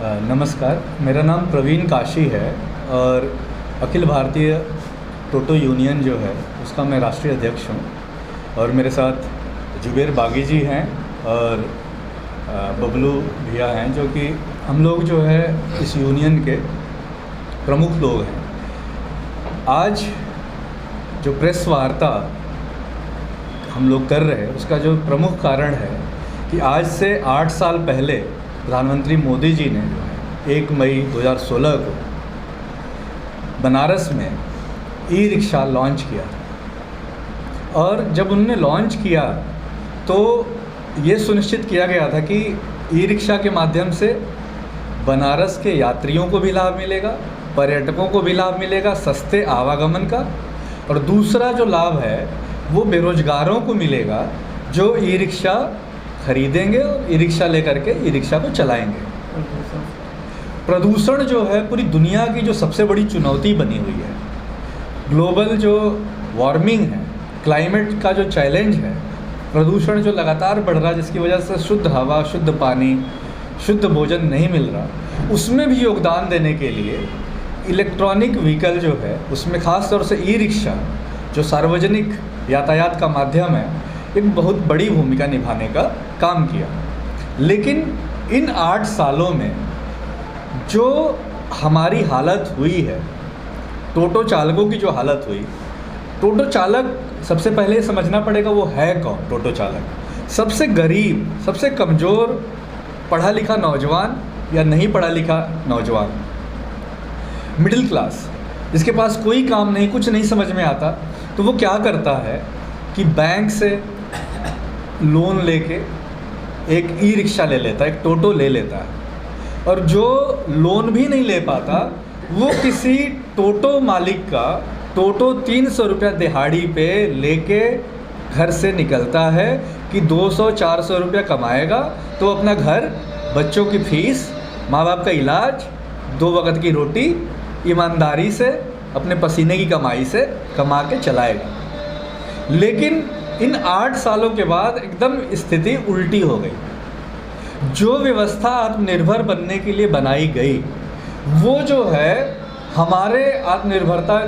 नमस्कार, मेरा नाम प्रवीण काशी है और अखिल भारतीय टोटो यूनियन जो है उसका मैं राष्ट्रीय अध्यक्ष हूँ। और मेरे साथ जुबेर बागी जी हैं और बबलू भैया हैं, जो कि हम लोग जो है इस यूनियन के प्रमुख लोग हैं। आज जो प्रेस वार्ता हम लोग कर रहे हैं उसका जो प्रमुख कारण है कि आज से 8 साल पहले प्रधानमंत्री मोदी जी ने जो है 1 मई 2016 को बनारस में ई रिक्शा लॉन्च किया। और जब उन्होंने लॉन्च किया तो ये सुनिश्चित किया गया था कि ई रिक्शा के माध्यम से बनारस के यात्रियों को भी लाभ मिलेगा, पर्यटकों को भी लाभ मिलेगा सस्ते आवागमन का, और दूसरा जो लाभ है वो बेरोजगारों को मिलेगा जो ई रिक्शा खरीदेंगे और ई रिक्शा लेकर के ई रिक्शा को चलाएंगे। प्रदूषण जो है पूरी दुनिया की जो सबसे बड़ी चुनौती बनी हुई है, ग्लोबल जो वार्मिंग है, क्लाइमेट का जो चैलेंज है, प्रदूषण जो लगातार बढ़ रहा है जिसकी वजह से शुद्ध हवा, शुद्ध पानी, शुद्ध भोजन नहीं मिल रहा, उसमें भी योगदान देने के लिए इलेक्ट्रॉनिक व्हीकल जो है उसमें ख़ास तौर से ई रिक्शा जो सार्वजनिक यातायात का माध्यम है एक बहुत बड़ी भूमिका निभाने का काम किया। लेकिन इन 8 सालों में जो हमारी हालत हुई है, टोटो चालकों की जो हालत हुई, टोटो चालक सबसे पहले समझना पड़ेगा वो है कौन। टोटो चालक सबसे गरीब, सबसे कमज़ोर पढ़ा लिखा नौजवान या नहीं पढ़ा लिखा नौजवान, मिडिल क्लास, जिसके पास कोई काम नहीं, कुछ नहीं समझ में आता, तो वो क्या करता है कि बैंक से लोन लेके एक ई रिक्शा ले लेता है, एक टोटो ले लेता है। और जो लोन भी नहीं ले पाता वो किसी टोटो मालिक का टोटो 300 रुपया दिहाड़ी पे लेके घर से निकलता है कि 200-400 रुपया कमाएगा तो अपना घर, बच्चों की फीस, माँ बाप का इलाज, 2 वक्त की रोटी ईमानदारी से अपने पसीने की कमाई से कमा के चलाएगा। लेकिन इन 8 सालों के बाद एकदम स्थिति उल्टी हो गई। जो व्यवस्था आत्मनिर्भर बनने के लिए बनाई गई वो जो है हमारे आत्मनिर्भरता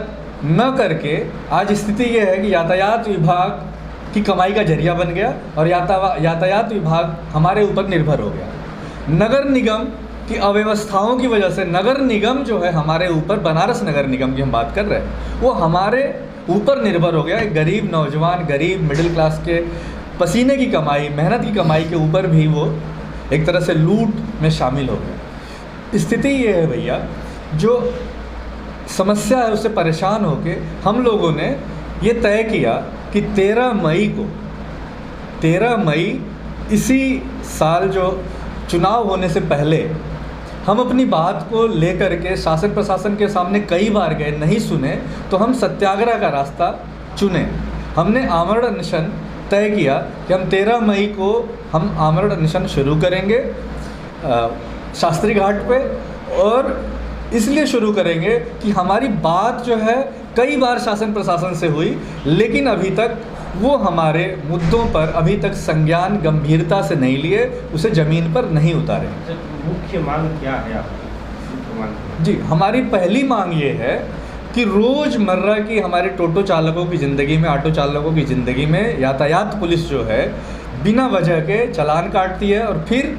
न करके आज स्थिति ये है कि यातायात विभाग की कमाई का जरिया बन गया और यातायात विभाग हमारे ऊपर निर्भर हो गया। नगर निगम की अव्यवस्थाओं की वजह से नगर निगम जो है हमारे ऊपर, बनारस नगर निगम की हम बात कर रहे हैं, वो हमारे ऊपर निर्भर हो गया। एक गरीब नौजवान, गरीब मिडिल क्लास के पसीने की कमाई, मेहनत की कमाई के ऊपर भी वो एक तरह से लूट में शामिल हो गया। स्थिति ये है भैया, जो समस्या है उससे परेशान होके हम लोगों ने ये तय किया कि 13 मई इसी साल जो चुनाव होने से पहले हम अपनी बात को लेकर के शासन प्रशासन के सामने कई बार गए, नहीं सुने, तो हम सत्याग्रह का रास्ता चुने। हमने आमरण अनशन तय किया कि हम 13 मई को हम आमरण अनशन शुरू करेंगे शास्त्री घाट पे। और इसलिए शुरू करेंगे कि हमारी बात जो है कई बार शासन प्रशासन से हुई, लेकिन अभी तक वो हमारे मुद्दों पर अभी तक संज्ञान गंभीरता से नहीं लिए, उसे ज़मीन पर नहीं उतारे। मुख्य मांग क्या है आपकी? जी, हमारी पहली मांग ये है कि रोज़मर्रा की हमारे टोटो चालकों की ज़िंदगी में, ऑटो चालकों की ज़िंदगी में यातायात पुलिस जो है बिना वजह के चालान काटती है और फिर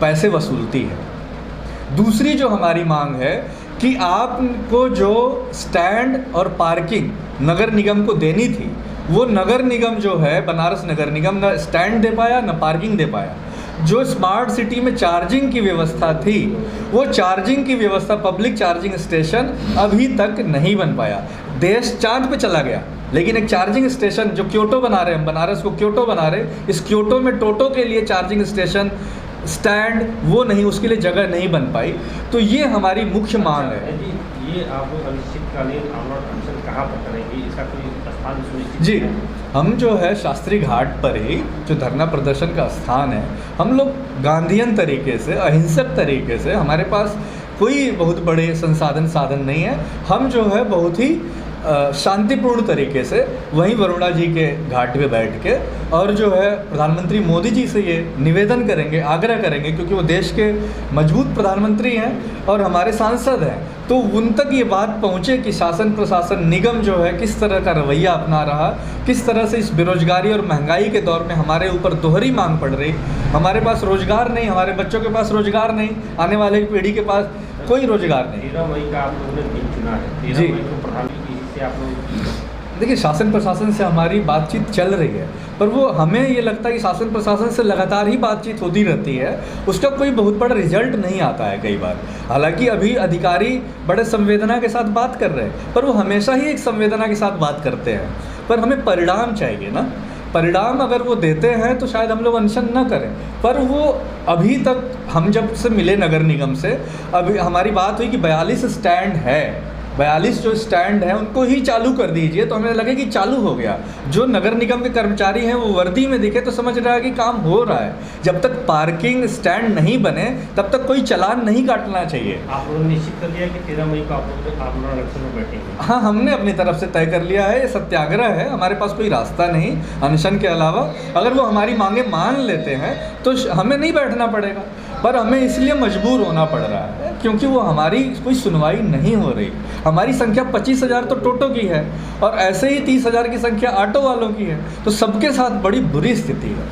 पैसे वसूलती है। दूसरी जो हमारी मांग है कि आपको जो स्टैंड और पार्किंग नगर निगम को देनी थी, वो नगर निगम जो है, बनारस नगर निगम, न स्टैंड दे पाया न पार्किंग दे पाया। जो स्मार्ट सिटी में चार्जिंग की व्यवस्था थी, वो चार्जिंग की व्यवस्था, पब्लिक चार्जिंग स्टेशन अभी तक नहीं बन पाया। देश चांद पे चला गया, लेकिन एक चार्जिंग स्टेशन जो क्योटो बना रहे हैं, हम बनारस को क्योटो बना रहे, इस क्योटो में टोटो के लिए चार्जिंग स्टेशन, स्टैंड, वो नहीं, उसके लिए जगह नहीं बन पाई। तो ये हमारी मुख्य मांग है। ये आप अनिश्चितकालीन आमरण अनशन कहाँ पर करेंगे, इसका कोई स्थान सुनिश्चित? जी, हम जो है शास्त्री घाट पर ही जो धरना प्रदर्शन का स्थान है, हम लोग गांधीयन तरीके से, अहिंसक तरीके से, हमारे पास कोई बहुत बड़े साधन नहीं है, हम जो है बहुत ही शांतिपूर्ण तरीके से वहीं वरुणा जी के घाट पे बैठ के और जो है प्रधानमंत्री मोदी जी से ये निवेदन करेंगे, आग्रह करेंगे, क्योंकि वो देश के मजबूत प्रधानमंत्री हैं और हमारे सांसद हैं, तो उन तक ये बात पहुँचे कि शासन प्रशासन निगम जो है किस तरह का रवैया अपना रहा, किस तरह से इस बेरोजगारी और महंगाई के दौर में हमारे ऊपर दोहरी मांग पड़ रही, हमारे पास रोजगार नहीं, हमारे बच्चों के पास रोजगार नहीं, आने वाले पीढ़ी के पास कोई रोजगार नहीं। 13 मई का आप लोगों ने दिन चुना है, 13 जी। मई को प्रधानमंत्री जी से आप लोग देखिए, शासन प्रशासन से हमारी बातचीत चल रही है, पर वो हमें ये लगता है कि शासन प्रशासन से लगातार ही बातचीत होती रहती है, उसका कोई बहुत बड़ा रिजल्ट नहीं आता है कई बार। हालांकि अभी अधिकारी बड़े संवेदना के साथ बात कर रहे हैं, पर वो हमेशा ही एक संवेदना के साथ बात करते हैं, पर हमें परिणाम चाहिए ना। परिणाम अगर वो देते हैं तो शायद हम लोग अनशन न करें, पर वो अभी तक हम जब से मिले नगर निगम से, अभी हमारी बात हुई कि 42 स्टैंड है, 42 जो स्टैंड हैं उनको ही चालू कर दीजिए, तो हमें लगे कि चालू हो गया। जो नगर निगम के कर्मचारी हैं वो वर्दी में दिखे तो समझ रहा है कि काम हो रहा है। जब तक पार्किंग स्टैंड नहीं बने तब तक कोई चालान नहीं काटना चाहिए। आप लोगों ने निश्चित कर लिया कि 13 मई को आप लोग आंदोलन अनशन में बैठेंगे? हाँ, हमने अपनी तरफ से तय कर लिया है, ये सत्याग्रह है, हमारे पास कोई रास्ता नहीं अनशन के अलावा। अगर वो हमारी मांगे मान लेते हैं तो हमें नहीं बैठना पड़ेगा, पर हमें इसलिए मजबूर होना पड़ रहा है क्योंकि वो हमारी कोई सुनवाई नहीं हो रही। हमारी संख्या 25,000 तो टोटो की है और ऐसे ही 30,000 की संख्या ऑटो वालों की है, तो सबके साथ बड़ी बुरी स्थिति है।